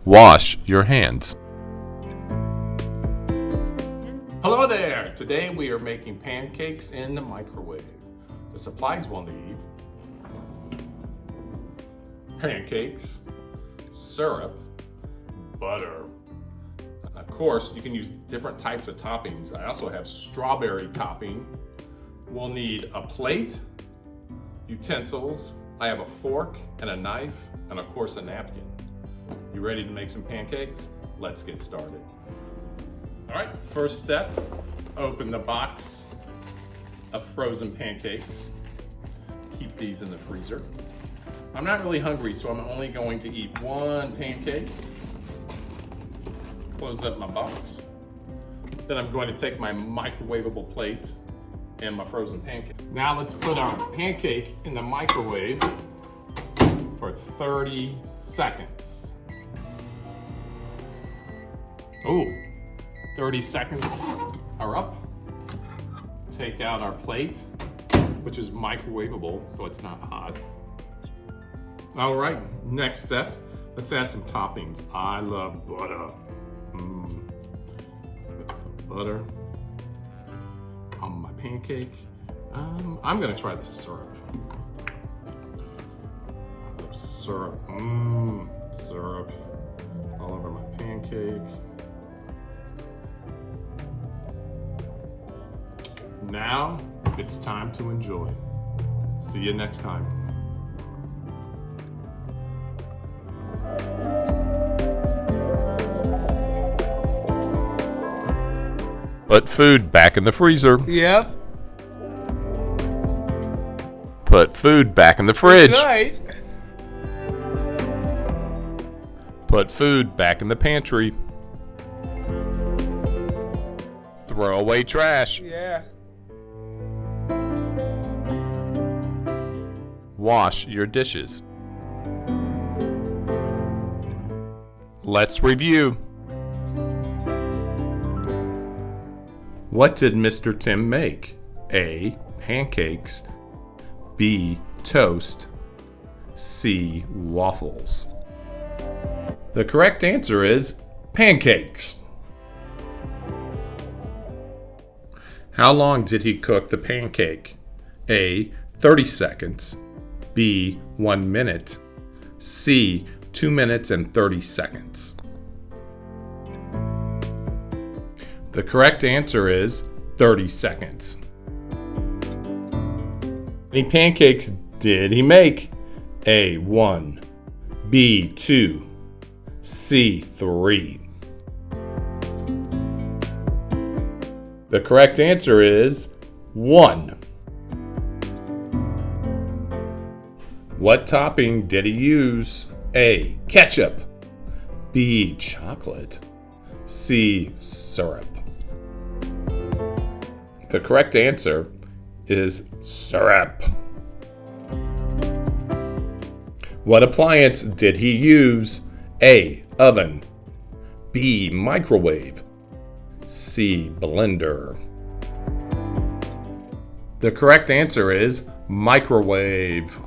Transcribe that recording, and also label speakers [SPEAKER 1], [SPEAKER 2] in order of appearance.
[SPEAKER 1] Wash your hands.
[SPEAKER 2] Hello there! Today we are making pancakes in the microwave. The supplies we'll need: pancakes, syrup, butter. Of course, you can use different types of toppings. I also have strawberry topping. We'll need a plate, utensils. I have a fork and a knife, and of course a napkin. You ready to make some pancakes? Let's get started. All right, first step, open the box of frozen pancakes. Keep these in the freezer. I'm not really hungry, so I'm only going to eat one pancake. Close up my box. Then I'm going to take my microwavable plate and my frozen pancake. Now let's put our pancake in the microwave for 30 seconds. Oh, 30 seconds are up. Take out our plate, which is microwavable, so it's not hot. All right, next step, let's add some toppings. I love butter. Butter on my pancake. I'm gonna try the syrup. Syrup, syrup all over my pancake. Now it's time to enjoy. See you next time.
[SPEAKER 1] Put food back in the freezer.
[SPEAKER 3] Yep.
[SPEAKER 1] Put food back in the fridge.
[SPEAKER 3] Right.
[SPEAKER 1] Put food back in the pantry. Throw away trash.
[SPEAKER 3] Yeah.
[SPEAKER 1] Wash your dishes. Let's review. What did Mr. Tim make? A. Pancakes. B. Toast. C. Waffles. The correct answer is pancakes. How long did he cook the pancake? A. 30 seconds. B. 1 minute. C. 2 minutes and 30 seconds. The correct answer is 30 seconds. How many pancakes did he make? A. 1. B. 2. C. 3. The correct answer is 1. What topping did he use? A. Ketchup. B. Chocolate. C. Syrup. The correct answer is syrup. What appliance did he use? A. Oven. B. Microwave. C. Blender. The correct answer is microwave.